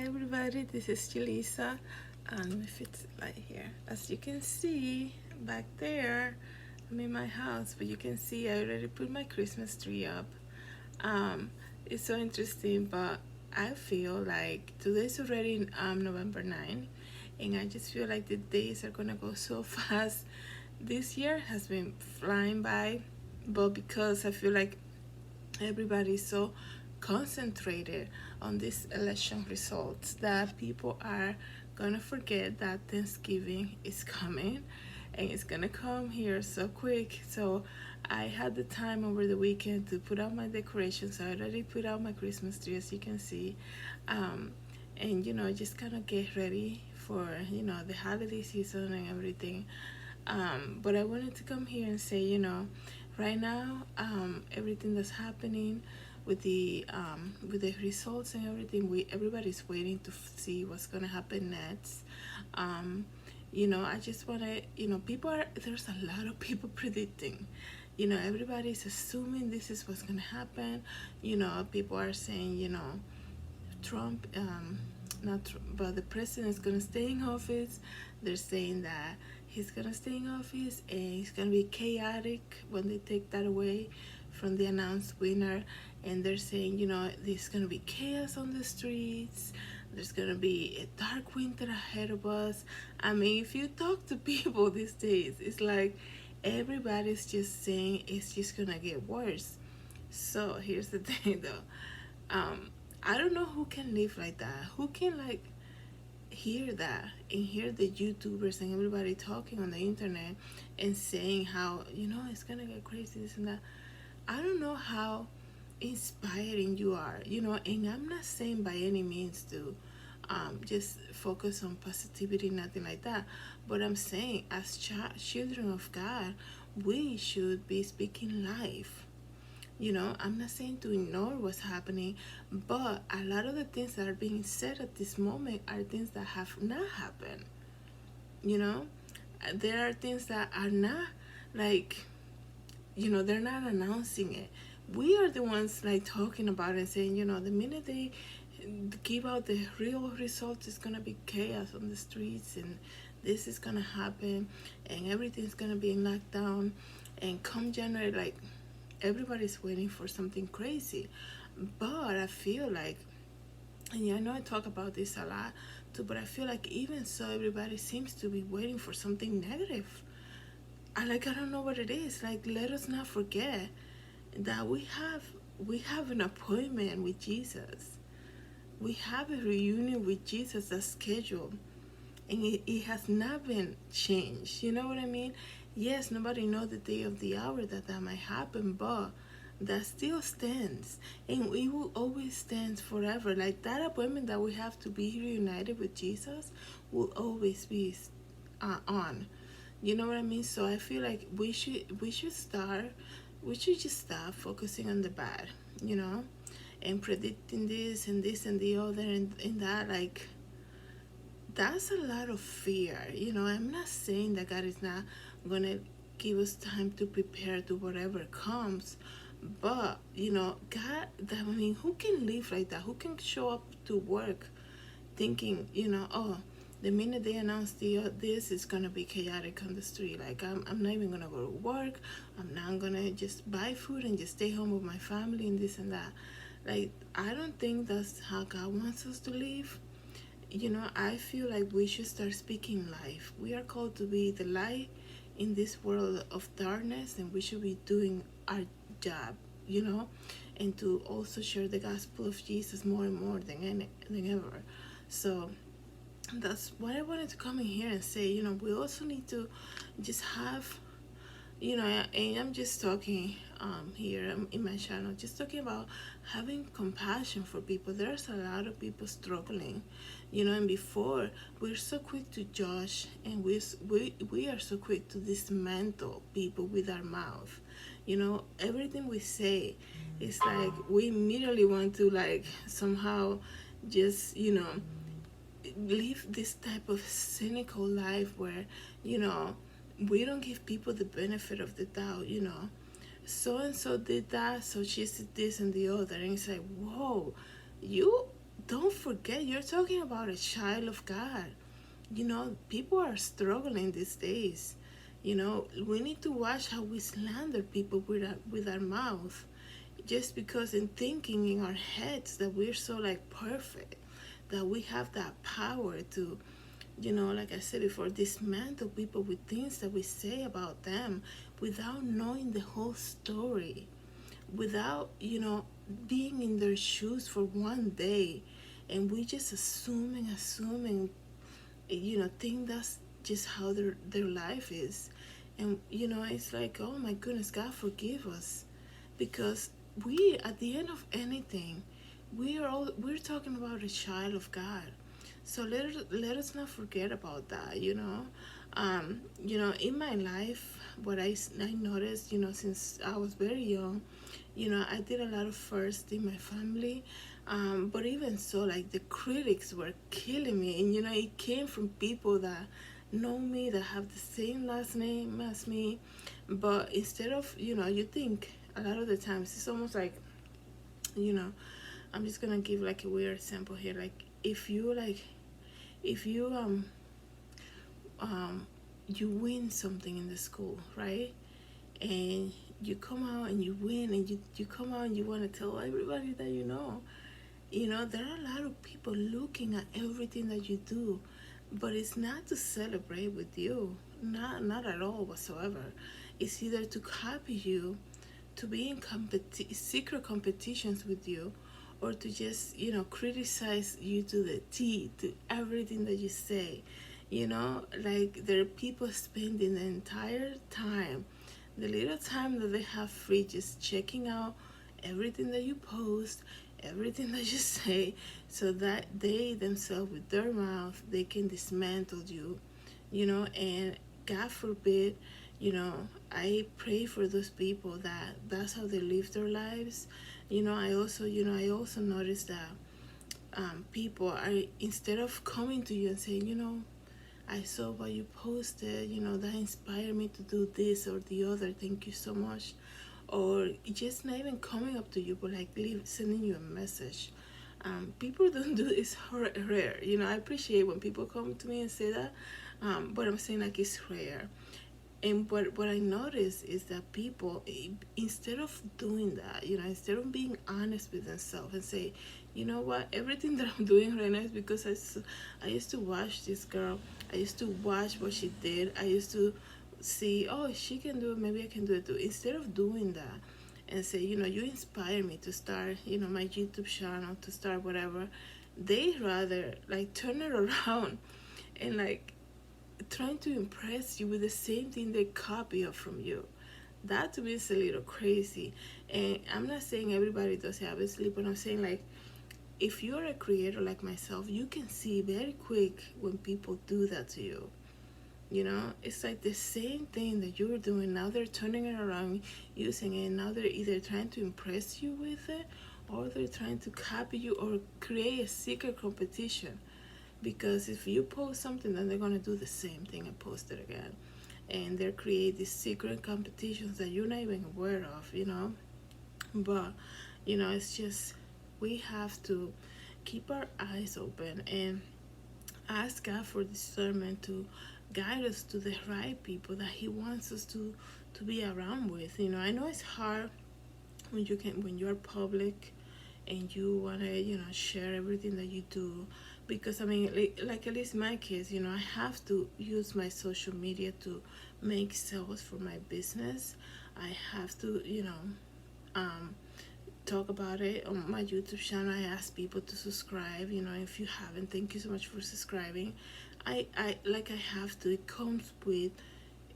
everybody, this is Julissa. Let me fix it right here. As you can see back there, I'm in my house, but you can see I already put my Christmas tree up. Um, it's so interesting, but I feel like today's already November 9, and I just feel like the days are gonna go so fast. This year has been flying by, but because I feel like everybody's so concentrated on these election results that people are gonna forget that Thanksgiving is coming, and it's gonna come here so quick. So I had the time over the weekend to put out my decorations. I already put out my Christmas tree, as you can see, um, and just kind of get ready for the holiday season and everything. But I wanted to come here and say, right now, everything that's happening with the results and everything, everybody's waiting to see what's gonna happen next. Um, I just wanna, there's a lot of people predicting. Everybody's assuming this is what's gonna happen. People are saying, Trump, not Trump, but the president is gonna stay in office. They're saying that he's gonna stay in office and it's gonna be chaotic when they take that away from the announced winner. And they're saying, there's gonna be chaos on the streets. There's gonna be a dark winter ahead of us. I mean, if you talk to people these days, it's like everybody's just saying it's just gonna get worse. So here's the thing, though. I don't know who can live like that. Who can hear that and hear the YouTubers and everybody talking on the internet and saying how it's gonna get crazy, this and that. I don't know how inspiring you are, and I'm not saying by any means to just focus on positivity, nothing like that, but I'm saying as children of God, we should be speaking life. I'm not saying to ignore what's happening, but a lot of the things that are being said at this moment are things that have not happened. you know there are things that are not, like, they're not announcing it. We are the ones talking about it and saying, the minute they give out the real results, it's gonna be chaos on the streets, and this is gonna happen, and everything's gonna be in lockdown. And come January, everybody's waiting for something crazy. But I feel like, and I know I talk about this a lot too, but I feel like even so, everybody seems to be waiting for something negative. I don't know what it is. Let us not forget that we have an appointment with Jesus. We have a reunion with Jesus that's scheduled, and it has not been changed. You know what I mean? Yes, nobody knows the day of the hour that might happen, but that still stands, and it will always stand forever. Like that appointment that we have to be reunited with Jesus will always be on. You know what I mean? So I feel like we should just stop focusing on the bad, and predicting this and this and the other, and that, that's a lot of fear. I'm not saying that God is not gonna give us time to prepare to whatever comes, but God, I mean, who can live like that? Who can show up to work thinking, oh, the minute they announce this is gonna be chaotic on the street. I'm not even gonna go to work. I'm not gonna just buy food and just stay home with my family and this and that. I don't think that's how God wants us to live. I feel like we should start speaking life. We are called to be the light in this world of darkness, and we should be doing our job, and to also share the gospel of Jesus more and more than ever. So that's what I wanted to come in here and say. We also need to just have, and I'm just talking here in my channel, just talking about having compassion for people. There's a lot of people struggling, and before, we're so quick to judge, and we are so quick to dismantle people with our mouth. Everything we say is we immediately want to somehow just live this type of cynical life where we don't give people the benefit of the doubt. So and so did that, so she did this and the other, and it's like, whoa, you don't forget, you're talking about a child of God. People are struggling these days. We need to watch how we slander people with our mouth, just because in thinking in our heads that we're so like perfect, that we have that power to, like I said before, dismantle people with things that we say about them without knowing the whole story, without, being in their shoes for one day. And we just assuming, think that's just how their life is. And, it's like, oh my goodness, God forgive us. Because we, at the end of anything, we're talking about a child of God. So let us not forget about that. In my life, what I noticed, since I was very young, I did a lot of first in my family. But even so, like, the critics were killing me. And it came from people that know me, that have the same last name as me. But instead of, you think a lot of the times it's almost like, you know I'm just gonna give like a weird example here. Like, if you win something in the school, right? And you come out and you win, and you come out and you want to tell everybody that there are a lot of people looking at everything that you do, but it's not to celebrate with you, not at all whatsoever. It's either to copy you, to be in secret competitions with you, or to just criticize you to the T, to everything that you say. Like, there are people spending the entire time, the little time that they have free, just checking out everything that you post, everything that you say, so that they themselves, with their mouth, they can dismantle you. And God forbid, I pray for those people that that's how they live their lives. I also noticed that people are, instead of coming to you and saying, I saw what you posted, that inspired me to do this or the other, thank you so much. Or just not even coming up to you, but like sending you a message. People don't do it's rare. I appreciate when people come to me and say that, but I'm saying, like, it's rare. And what I notice is that people, instead of doing that, instead of being honest with themselves and say, you know what, everything that I'm doing right now is because I used to watch this girl. I used to watch what she did. I used to see, oh, she can do it, maybe I can do it too. Instead of doing that and say, you inspire me to start, my YouTube channel, to start whatever, they rather like turn it around and like trying to impress you with the same thing they copy of from you. That to me is a little crazy. And I'm not saying everybody does it, obviously, but I'm saying, like, if you're a creator like myself, you can see very quick when people do that to you. It's like the same thing that you're doing. Now they're turning it around, using it. Now they're either trying to impress you with it, or they're trying to copy you or create a secret competition. Because if you post something, then they're gonna do the same thing and post it again, and they're create these secret competitions that you're not even aware of. But it's just, we have to keep our eyes open and ask God for discernment to guide us to the right people that He wants us to be around with. I know it's hard when you're public and you want to share everything that you do, because I mean, like, at least in my case, I have to use my social media to make sales for my business. I have to um talk about it on my YouTube channel. I ask people to subscribe. If you haven't, thank you so much for subscribing. I have to. It comes with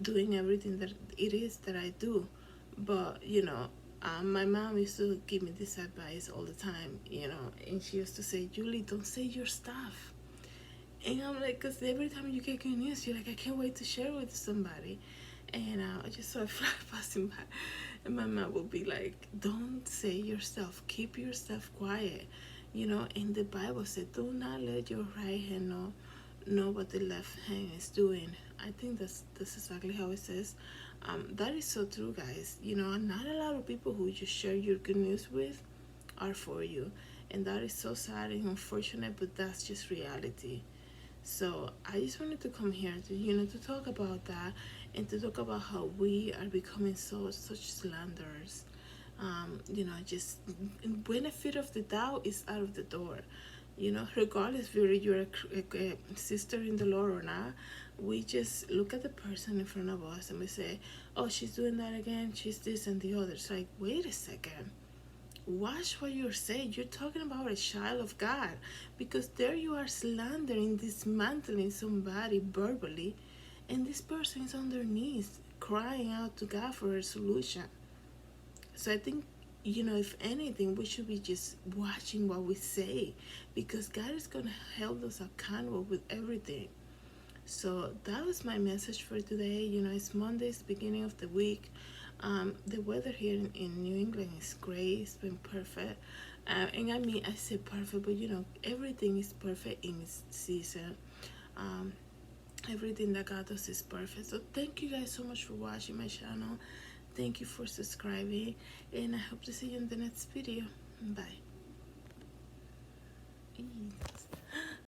doing everything that it is that I do. But my mom used to give me this advice all the time, and she used to say, Julie, don't say your stuff. And I'm like, because every time you get good news, you're like, I can't wait to share it with somebody. And I just saw a fly passing by, and my mom will be like, don't say your stuff, keep your stuff quiet. And the Bible said, do not let your right hand know what the left hand is doing. I think that's exactly how it says. That is so true, guys. Not a lot of people who you share your good news with are for you. and that is so sad and unfortunate, but that's just reality. So I just wanted to come here to, to talk about that, and to talk about how we are becoming such slanderers. Just benefit of the doubt is out of the door. Regardless whether you're a sister in the Lord or not, we just look at the person in front of us and we say, "Oh, she's doing that again. She's this and the other." It's like, wait a second. Watch what you're saying. You're talking about a child of God, because there you are slandering, dismantling somebody verbally, and this person is on their knees crying out to God for a solution. So I think, if anything, we should be just watching what we say, because God is going to hold us accountable with everything. So that was my message for today. It's Monday, it's beginning of the week. The weather here in New England is great. It's been perfect. And I mean, I say perfect, but everything is perfect in its season. Um, Everything that God does is perfect. So thank you guys so much for watching my channel. Thank you for subscribing, and I hope to see you in the next video. Bye.